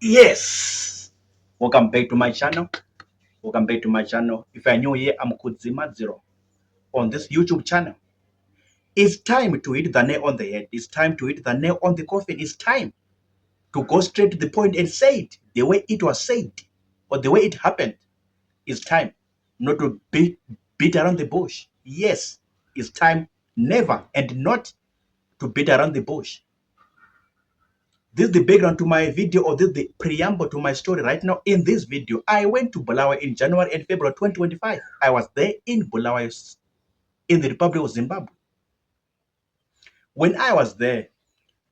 Yes, welcome back to my channel. Welcome back to my channel. If you're new here, I'm Kudzima Zero on this YouTube channel. It's time to hit the nail on the head. It's time to hit the nail on the coffin. It's time to go straight to the point and say it the way it was said or the way it happened. It's time not to beat around the bush. Yes, it's time never and not to beat around the bush. This is the background to my video, or this is the preamble to my story right now. In this video, I went to Bulawayo in January and February 2025. I was there in Bulawayo in the Republic of Zimbabwe. When I was there,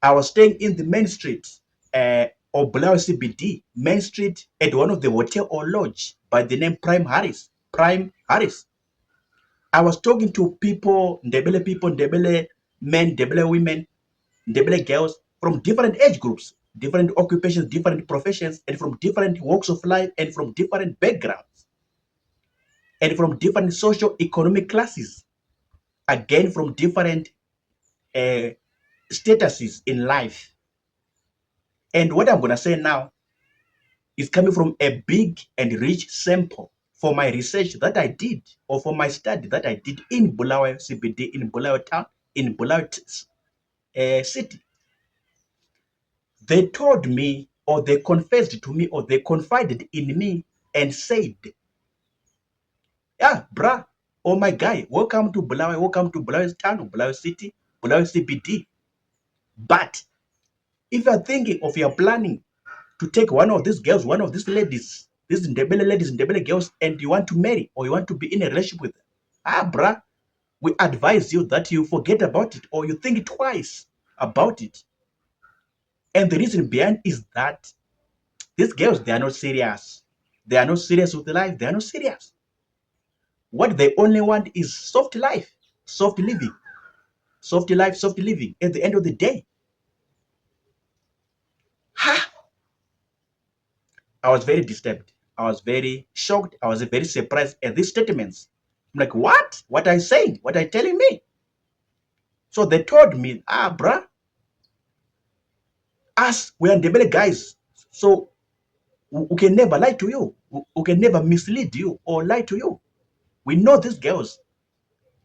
I was staying in the main street of Bulawayo CBD, main street, at one of the hotel or lodge by the name Prime Harris. Prime Harris. I was talking to people, Ndebele men, Ndebele women, Ndebele girls from different age groups, different occupations, different professions, and from different walks of life, and from different backgrounds, and from different socio-economic classes, again from different statuses in life. And what I'm going to say now is coming from a big and rich sample for my research that I did, or for my study that I did in Bulawayo CBD, in Bulawayo town, in Bulawayo city. They told me, or they confessed to me, or they confided in me and said, yeah, bruh, oh my guy, welcome to Bulawayo town, Bulawayo city, Bulawayo CBD. But if you're thinking of you're planning to take one of these girls, one of these ladies, these Ndebele ladies, Ndebele girls, and you want to marry, or you want to be in a relationship with them, bruh, we advise you that you forget about it, or you think twice about it. And the reason behind is that these girls, they are not serious. They are not serious with life. They are not serious. What they only want is soft life, soft living, soft life, soft living. At the end of the day, ha! I was very disturbed. I was very shocked. I was very surprised at these statements. I'm like, what? What are you saying? What are you telling me? So they told me, bruh, us, we are Ndebele guys. So we can never lie to you. We can never mislead you or lie to you. We know these girls.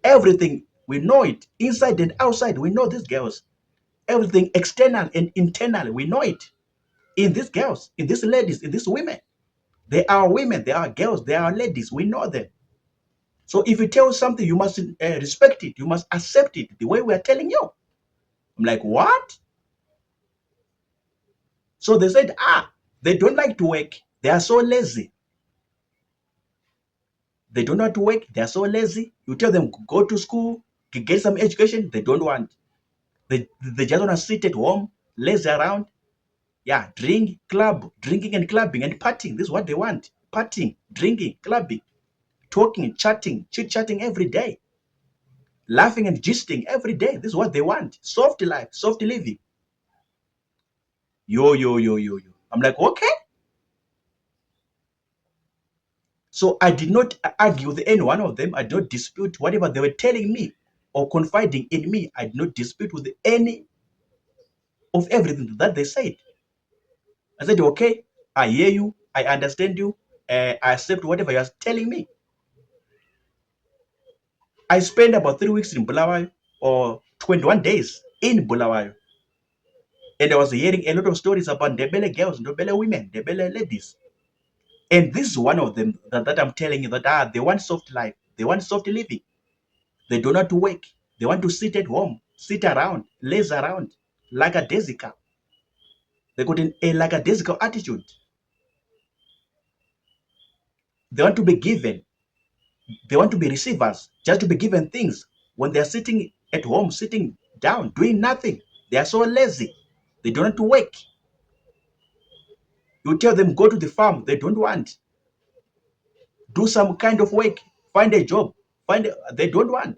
Everything, we know it. Inside and outside, we know these girls. Everything external and internal, we know it. In these girls, in these ladies, in these women. They are women, they are girls, they are ladies. We know them. So if you tell something, you must respect it. You must accept it the way we are telling you. I'm like, what? So they said, they don't like to work. They are so lazy. They don't want to work. They are so lazy. You tell them, go to school, get some education. They don't want. They just want to sit at home, lazy around. Yeah, drinking and clubbing and partying. This is what they want. Partying, drinking, clubbing, talking, chatting, chit-chatting every day. Laughing and gisting every day. This is what they want. Soft life, soft living. Yo. I'm like, okay. So I did not argue with any one of them. I did not dispute whatever they were telling me or confiding in me. I did not dispute with any of everything that they said. I said, okay, I hear you. I understand you. I accept whatever you're telling me. I spent about 3 weeks in Bulawayo, or 21 days in Bulawayo. And I was hearing a lot of stories about Ndebele girls, Ndebele women, Ndebele ladies. And this is one of them that I'm telling you that they want soft life. They want soft living. They do not work. They want to sit at home, sit around, laze around, like a daisical. They got a like a daisical attitude. They want to be given. They want to be receivers, just to be given things. When they're sitting at home, sitting down, doing nothing, they are so lazy. They don't want to work. You tell them, go to the farm. They don't want. Do some kind of work. Find a job. They don't want.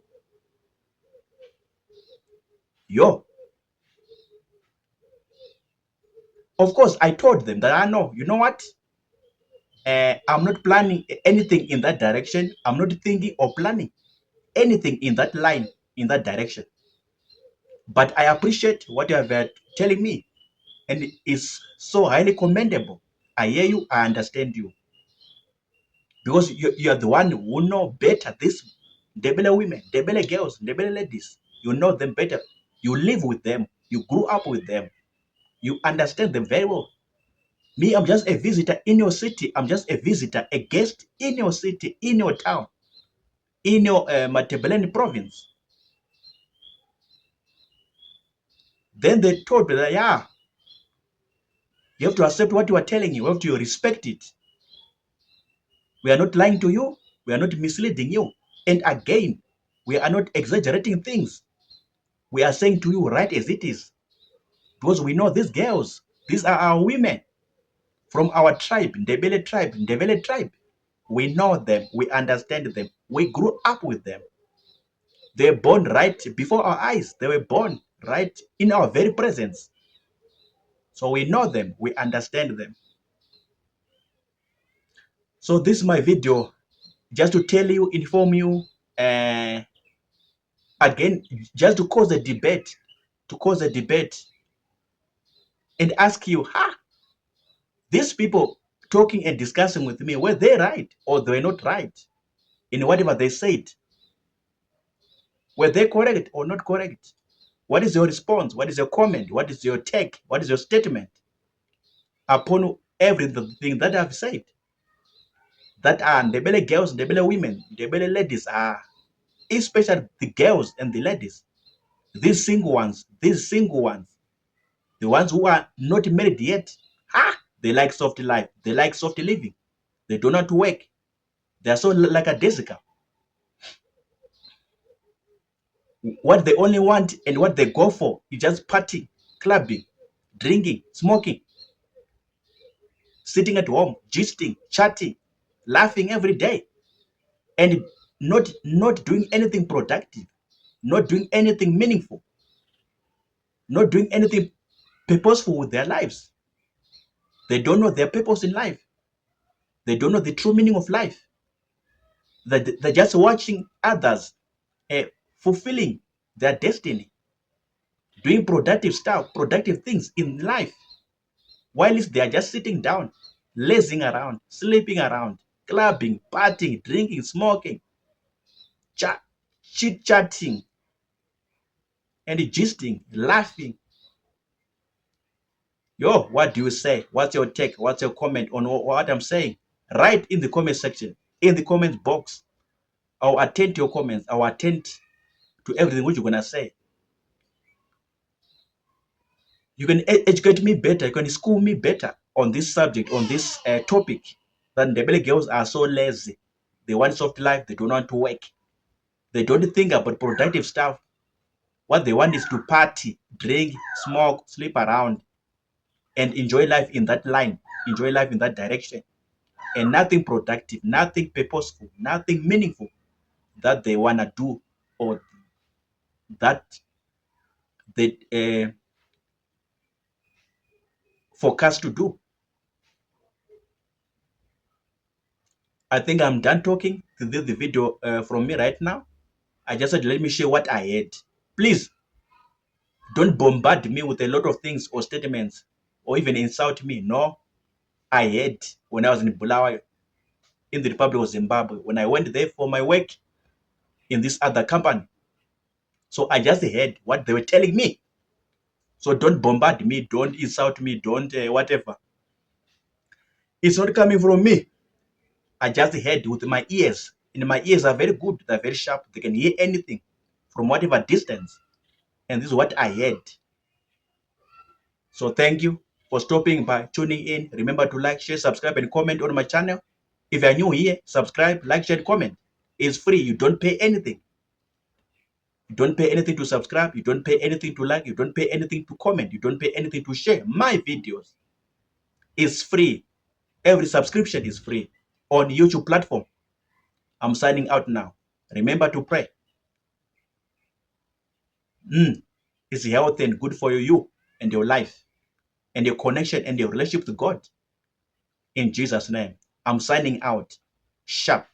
Yo. Of course, I told them that I know. You know what? I'm not planning anything in that direction. I'm not thinking or planning anything in that line, in that direction. But I appreciate what you have telling me, and it's so highly commendable. I hear you, I understand you, because you are the one who know better this Ndebele women, Ndebele girls, Ndebele ladies. You know them better. You live with them. You grew up with them. You understand them very well. Me, I'm just a visitor in your city. I'm just a visitor, a guest in your city, in your town, in your Matabeleland province. Then they told me that, yeah, you have to accept what you are telling you. You have to respect it. We are not lying to you. We are not misleading you. And again, we are not exaggerating things. We are saying to you right as it is. Because we know these girls, these are our women from our tribe, Ndebele tribe, Ndebele tribe. We know them. We understand them. We grew up with them. They were born right before our eyes. They were born right in our very presence. So we know them. We understand them. So this is my video, just to tell you, inform you, again, just to cause a debate, and ask you, these people talking and discussing with me, were they right or they were not right in whatever they said? Were they correct or not correct? What is your response? What is your comment? What is your take? What is your statement upon everything that I've said? That are Ndebele girls, Ndebele women, Ndebele ladies are, especially the girls and the ladies, these single ones, the ones who are not married yet. They like soft life. They like soft living. They do not work. They are so like a Jessica. What they only want and what they go for is just partying, clubbing, drinking, smoking, sitting at home, gisting, chatting, laughing every day, and not doing anything productive, not doing anything meaningful, not doing anything purposeful with their lives. They don't know their purpose in life. They don't know the true meaning of life. They're just watching others fulfilling their destiny, doing productive stuff, productive things in life, while they are just sitting down, lazing around, sleeping around, clubbing, partying, drinking, smoking, chit-chatting, and gisting, laughing. Yo, what do you say? What's your take? What's your comment on what I'm saying? Write in the comment section, in the comment box. I'll attend to your comments. I'll attend to everything which you're going to say. You can educate me better. You can school me better on this subject, on this topic. That the Ndebele girls are so lazy. They want soft life. They don't want to work. They don't think about productive stuff. What they want is to party, drink, smoke, sleep around, and enjoy life in that line, enjoy life in that direction. And nothing productive, nothing purposeful, nothing meaningful that they want to do, or that they forecast to do. I think I'm done talking. This is the video from me right now. I just said, let me share what I heard. Please don't bombard me with a lot of things or statements or even insult me. No, I heard when I was in Bulawayo, in the Republic of Zimbabwe, when I went there for my work in this other company. So I just heard what they were telling me. So don't bombard me, don't insult me, don't whatever. It's not coming from me. I just heard with my ears. And my ears are very good. They're very sharp. They can hear anything from whatever distance. And this is what I heard. So thank you for stopping by, tuning in. Remember to like, share, subscribe, and comment on my channel. If you're new here, subscribe, like, share, comment. It's free. You don't pay anything. You don't pay anything to subscribe. You don't pay anything to like. You don't pay anything to comment. You don't pay anything to share. My videos is free. Every subscription is free on YouTube platform. I'm signing out now. Remember to pray. It's healthy and good for you and your life and your connection and your relationship to God. In Jesus' name. I'm signing out. Sharp.